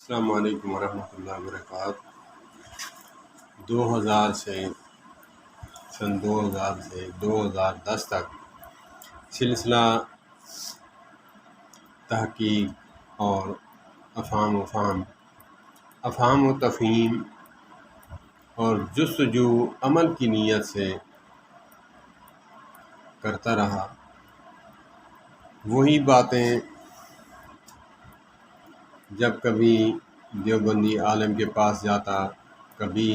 السلام علیکم ورحمۃ اللہ وبرکاتہ۔ 2000 سے سن 2000 سے 2010 تک سلسلہ تحقیق اور افہام و تفہیم اور جستجو عمل کی نیت سے کرتا رہا۔ وہی باتیں جب کبھی دیوبندی عالم کے پاس جاتا، کبھی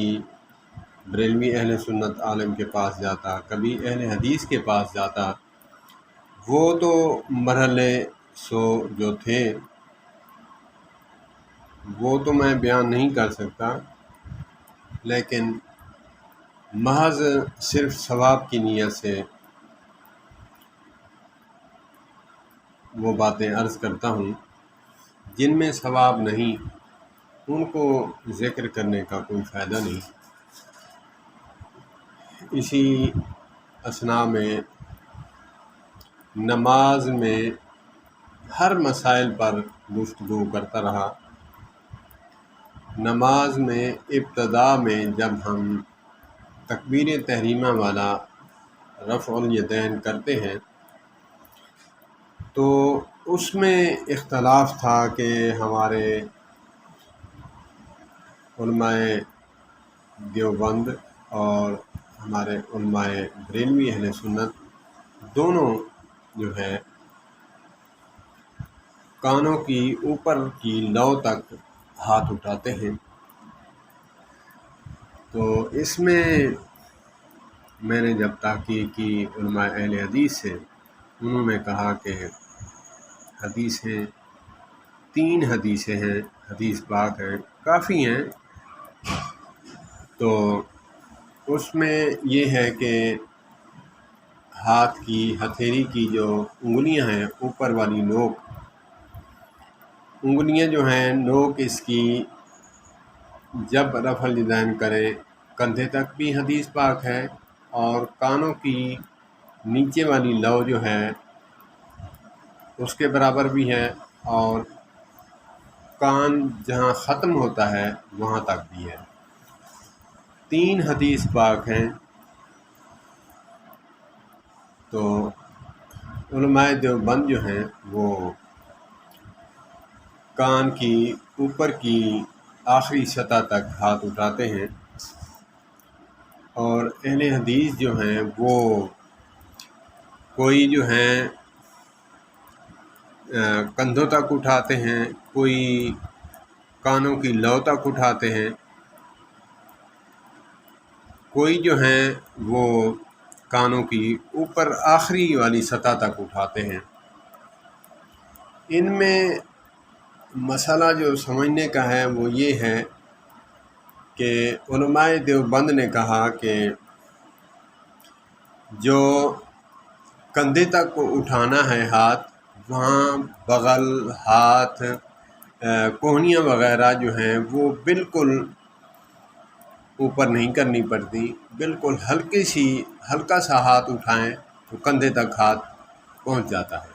بریلوی اہل سنت عالم کے پاس جاتا، کبھی اہل حدیث کے پاس جاتا، وہ تو مرحلے جو تھے وہ تو میں بیان نہیں کر سکتا، لیکن محض صرف ثواب کی نیت سے وہ باتیں عرض کرتا ہوں۔ جن میں ثواب نہیں ان کو ذکر کرنے کا کوئی فائدہ نہیں۔ اسی اثناء میں نماز میں ہر مسائل پر گفتگو کرتا رہا۔ نماز میں ابتدا میں جب ہم تکبیر تحریمہ والا رفع الیدین کرتے ہیں تو اس میں اختلاف تھا کہ ہمارے علماء دیوبند اور ہمارے علماء بریلوی اہل سنت دونوں جو ہے کانوں کی اوپر کی لو تک ہاتھ اٹھاتے ہیں۔ تو اس میں نے جب تحقیق کی علماء اہل حدیث سے، انہوں نے کہا کہ حدیثیں 3 حدیثیں ہیں، حدیث پاک ہیں، کافی ہیں۔ تو اس میں یہ ہے کہ ہاتھ کی ہتھیلی کی جو انگلیاں ہیں، اوپر والی نوک انگلیاں جو ہیں، نوک اس کی جب رفع الیدین کریں کندھے تک بھی حدیث پاک ہے، اور کانوں کی نیچے والی لو جو ہے اس کے برابر بھی ہے، اور کان جہاں ختم ہوتا ہے وہاں تک بھی ہے۔ 3 حدیث پاک ہیں۔ تو علماء دیوبند جو ہیں وہ کان کی اوپر کی آخری سطح تک ہاتھ اٹھاتے ہیں، اور اہل حدیث جو ہیں وہ کوئی جو ہیں کندھوں تک اٹھاتے ہیں، کوئی کانوں کی لو تک اٹھاتے ہیں، کوئی جو ہیں وہ کانوں کی اوپر آخری والی سطح تک اٹھاتے ہیں۔ ان میں مسئلہ جو سمجھنے کا ہے وہ یہ ہے کہ علماء دیوبند نے کہا کہ جو کندھے تک کو اٹھانا ہے ہاتھ، وہاں بغل، ہاتھ، کوہنیاں وغیرہ جو ہیں وہ بالکل اوپر نہیں کرنی پڑتی، بالکل ہلکا سا ہاتھ اٹھائیں تو کندھے تک ہاتھ پہنچ جاتا ہے۔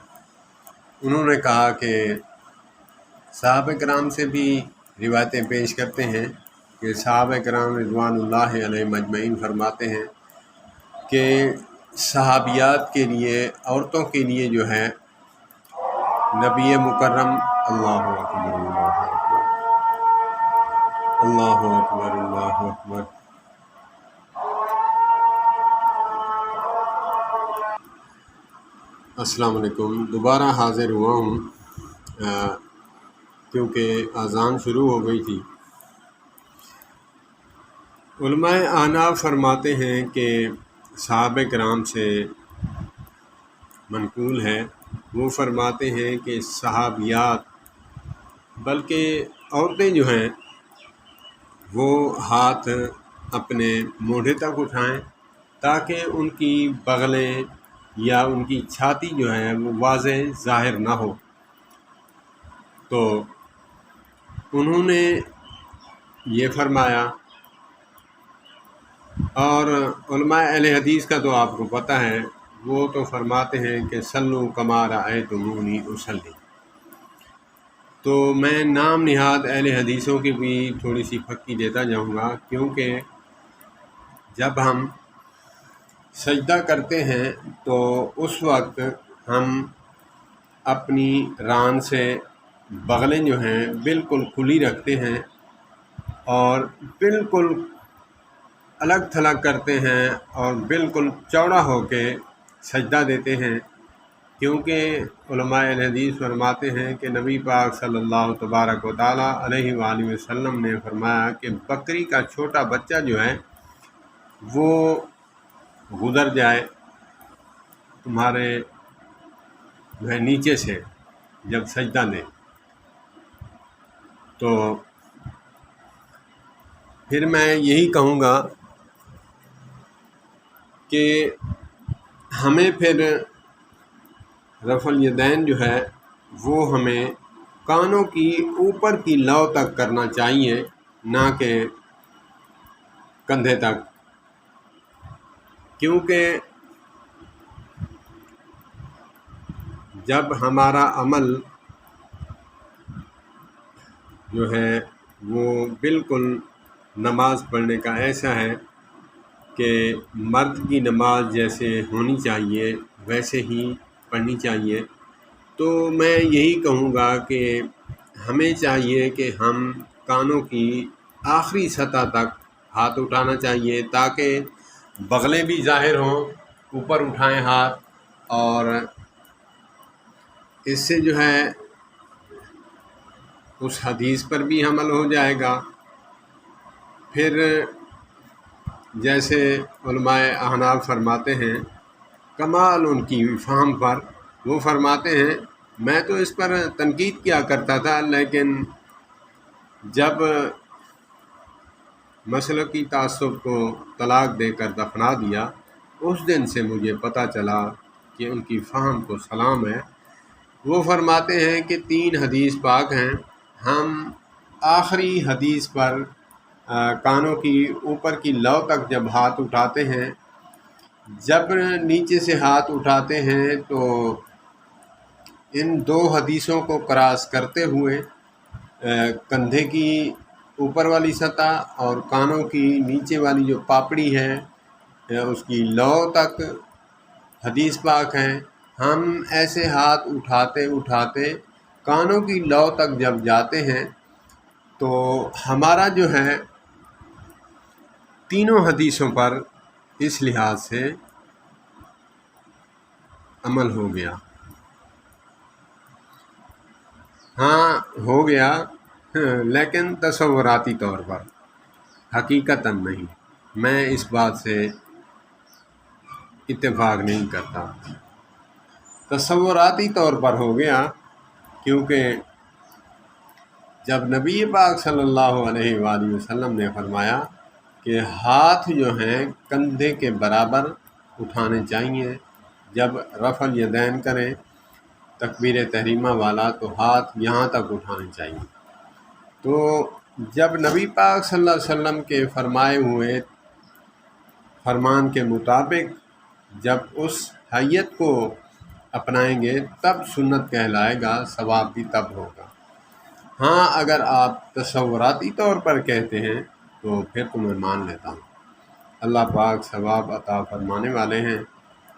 انہوں نے کہا کہ صحابہ کرام سے بھی روایتیں پیش کرتے ہیں کہ صحابہ کرام رضوان اللہ علیہم اجمعین فرماتے ہیں کہ صحابیات کے لیے، عورتوں کے لیے جو ہے نبی مکرم اللہ اکبر اللہ اکبر اللہ اکبر اللہ اکبر السلام علیکم۔ دوبارہ حاضر ہوا ہوں کیونکہ اذان شروع ہو گئی تھی۔ علماء احناف فرماتے ہیں کہ صحابہ کرام سے منقول ہے، وہ فرماتے ہیں کہ صحابیات بلکہ عورتیں جو ہیں وہ ہاتھ اپنے موڈھے تک اٹھائیں تاکہ ان کی بغلیں یا ان کی چھاتی جو ہے وہ واضح ظاہر نہ ہو۔ تو انہوں نے یہ فرمایا، اور علماء اہل حدیث کا تو آپ کو پتہ ہے، وہ تو فرماتے ہیں کہ صلو کما رأیتمونی اصلی۔ تو میں نام نہاد اہل حدیثوں کی بھی تھوڑی سی پھکی دیتا جاؤں گا، کیونکہ جب ہم سجدہ کرتے ہیں تو اس وقت ہم اپنی ران سے بغلیں جو ہیں بالکل کھلی رکھتے ہیں اور بالکل الگ تھلگ کرتے ہیں اور بالکل چوڑا ہو کے سجدہ دیتے ہیں، کیونکہ علماء حدیث فرماتے ہیں کہ نبی پاک صلی اللہ تبارک و تعالیٰ علیہ وآلہ وسلم نے فرمایا کہ بکری کا چھوٹا بچہ جو ہے وہ گزر جائے تمہارے جو ہے نیچے سے جب سجدہ دے، تو پھر میں یہی کہوں گا کہ ہمیں پھر رفع الیدین جو ہے وہ ہمیں کانوں کی اوپر کی لو تک کرنا چاہیے، نہ کہ کندھے تک، کیونکہ جب ہمارا عمل جو ہے وہ بالکل نماز پڑھنے کا ایسا ہے کہ مرد کی نماز جیسے ہونی چاہیے ویسے ہی پڑھنی چاہیے، تو میں یہی کہوں گا کہ ہمیں چاہیے کہ ہم کانوں کی آخری سطح تک ہاتھ اٹھانا چاہیے تاکہ بغلیں بھی ظاہر ہوں، اوپر اٹھائیں ہاتھ، اور اس سے جو ہے اس حدیث پر بھی عمل ہو جائے گا۔ پھر جیسے علماء احناف فرماتے ہیں، کمال ان کی فہم پر، وہ فرماتے ہیں میں تو اس پر تنقید کیا کرتا تھا، لیکن جب مسلکی تعصب کو طلاق دے کر دفنا دیا، اس دن سے مجھے پتہ چلا کہ ان کی فہم کو سلام ہے۔ وہ فرماتے ہیں کہ 3 حدیث پاک ہیں، ہم آخری حدیث پر کانوں کی اوپر کی لو تک جب ہاتھ اٹھاتے ہیں، جب نیچے سے ہاتھ اٹھاتے ہیں تو ان 2 حدیثوں کو کراس کرتے ہوئے کندھے کی اوپر والی سطح اور کانوں کی نیچے والی جو پاپڑی ہے اس کی لو تک حدیث پاک ہیں۔ ہم ایسے ہاتھ اٹھاتے اٹھاتے کانوں کی لو تک جب جاتے ہیں تو ہمارا جو ہے تینوں حدیثوں پر اس لحاظ سے عمل ہو گیا۔ ہاں ہو گیا، لیکن تصوراتی طور پر، حقیقتاً نہیں۔ میں اس بات سے اتفاق نہیں کرتا۔ تصوراتی طور پر ہو گیا کیونکہ جب نبی پاک صلی اللہ علیہ وآلہ وسلم نے فرمایا کہ ہاتھ جو ہیں کندھے کے برابر اٹھانے چاہیے، جب رفع الیدین کریں تکبیر تحریمہ والا تو ہاتھ یہاں تک اٹھانے چاہیے، تو جب نبی پاک صلی اللہ علیہ وسلم کے فرمائے ہوئے فرمان کے مطابق جب اس حیت کو اپنائیں گے تب سنت کہلائے گا، ثواب بھی تب ہوگا۔ ہاں اگر آپ تصوراتی طور پر کہتے ہیں تو پھر تو میں مان لیتا ہوں، اللہ پاک ثواب عطا فرمانے والے ہیں۔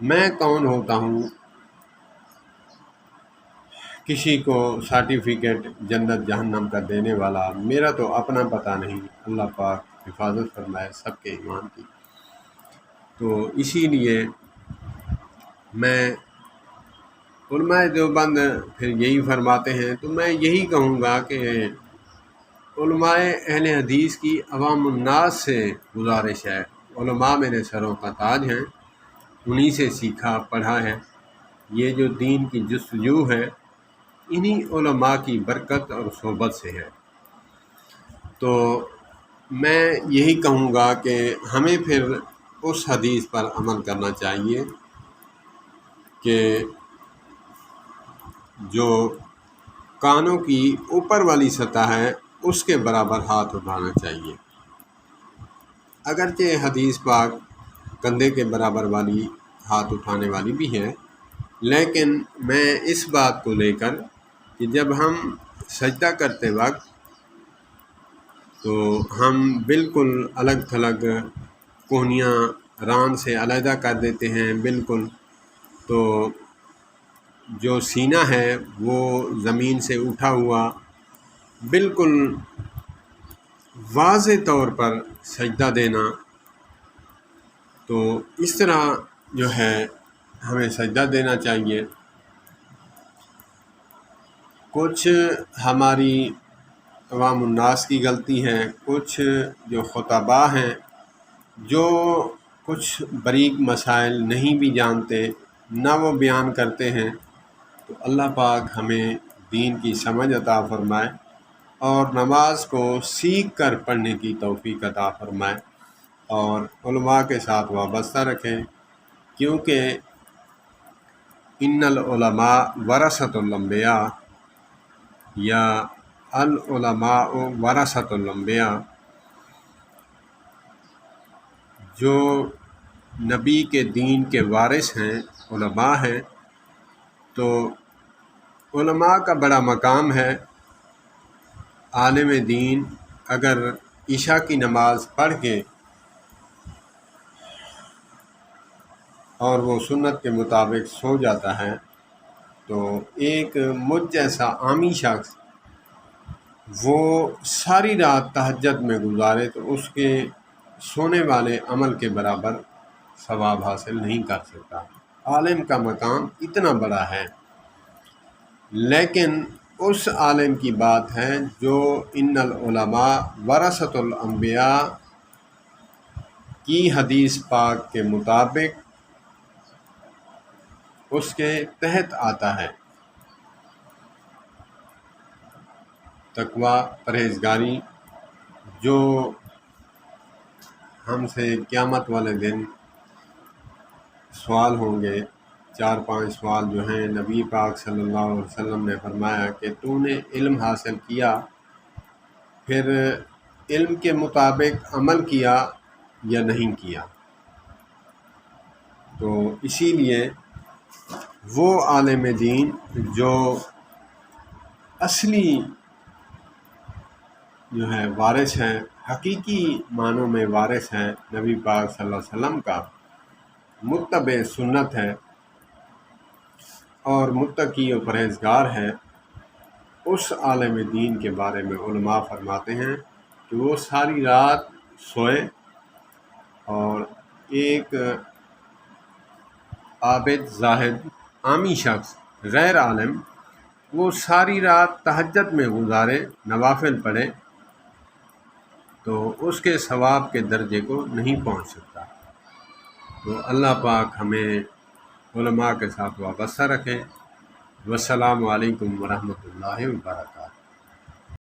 میں کون ہوتا ہوں کسی کو سرٹیفکیٹ جنت جہنم کا دینے والا؟ میرا تو اپنا پتہ نہیں، اللہ پاک حفاظت فرمائے سب کے ایمان کی۔ تو اسی لیے میں علماء دیوبند پھر یہی فرماتے ہیں، تو میں یہی کہوں گا کہ علماء اہل حدیث کی عوام الناس سے گزارش ہے، علماء میرے سروں کا تاج ہیں، انہی سے سیکھا پڑھا ہے، یہ جو دین کی جستجو ہے انہی علماء کی برکت اور صحبت سے ہے۔ تو میں یہی کہوں گا کہ ہمیں پھر اس حدیث پر عمل کرنا چاہیے کہ جو کانوں کی اوپر والی سطح ہے اس کے برابر ہاتھ اٹھانا چاہیے۔ اگرچہ حدیث پاک کندھے کے برابر والی ہاتھ اٹھانے والی بھی ہے، لیکن میں اس بات کو لے کر کہ جب ہم سجدہ کرتے وقت تو ہم بالکل الگ تھلگ کوہنیاں ران سے علیحدہ کر دیتے ہیں بالکل، تو جو سینہ ہے وہ زمین سے اٹھا ہوا بالکل واضح طور پر سجدہ دینا، تو اس طرح جو ہے ہمیں سجدہ دینا چاہیے۔ کچھ ہماری عوام الناس کی غلطی ہے، کچھ جو خطباء ہیں جو کچھ بریک مسائل نہیں بھی جانتے، نہ وہ بیان کرتے ہیں، تو اللہ پاک ہمیں دین کی سمجھ عطا فرمائے اور نماز کو سیکھ کر پڑھنے کی توفیق عطا فرمائے اور علماء کے ساتھ وابستہ رکھیں، کیونکہ ان العلماء ورثۃ الانبیاء یا العلماء ورثۃ الانبیاء، جو نبی کے دین کے وارث ہیں علماء ہیں، تو علماء کا بڑا مقام ہے۔ عالم دین اگر عشاء کی نماز پڑھ کے اور وہ سنت کے مطابق سو جاتا ہے تو ایک مجھ جیسا عامی شخص وہ ساری رات تہجد میں گزارے تو اس کے سونے والے عمل کے برابر ثواب حاصل نہیں کر سکتا۔ عالم کا مقام اتنا بڑا ہے، لیکن اس عالم کی بات ہے جو ان العلماء ورثۃ الانبیاء کی حدیث پاک کے مطابق اس کے تحت آتا ہے۔ تقویٰ، پرہیزگاری، جو ہم سے قیامت والے دن سوال ہوں گے، 4-5 سوال جو ہیں، نبی پاک صلی اللہ علیہ وسلم نے فرمایا کہ تو نے علم حاصل کیا، پھر علم کے مطابق عمل کیا یا نہیں کیا؟ تو اسی لیے وہ عالم دین جو اصلی جو ہے وارث ہیں، حقیقی معنوں میں وارث ہیں، نبی پاک صلی اللہ علیہ وسلم کا متبع سنت ہے اور متقی و پرہیزگار ہے، اس عالم دین کے بارے میں علماء فرماتے ہیں کہ وہ ساری رات سوئے اور ایک عابد، زاہد، عامی شخص، غیر عالم، وہ ساری رات تہجد میں گزارے، نوافل پڑھے، تو اس کے ثواب کے درجے کو نہیں پہنچ سکتا۔ تو اللہ پاک ہمیں علماء کے ساتھ وابستہ رکھے۔ والسلام علیکم ورحمۃ اللہ وبرکاتہ۔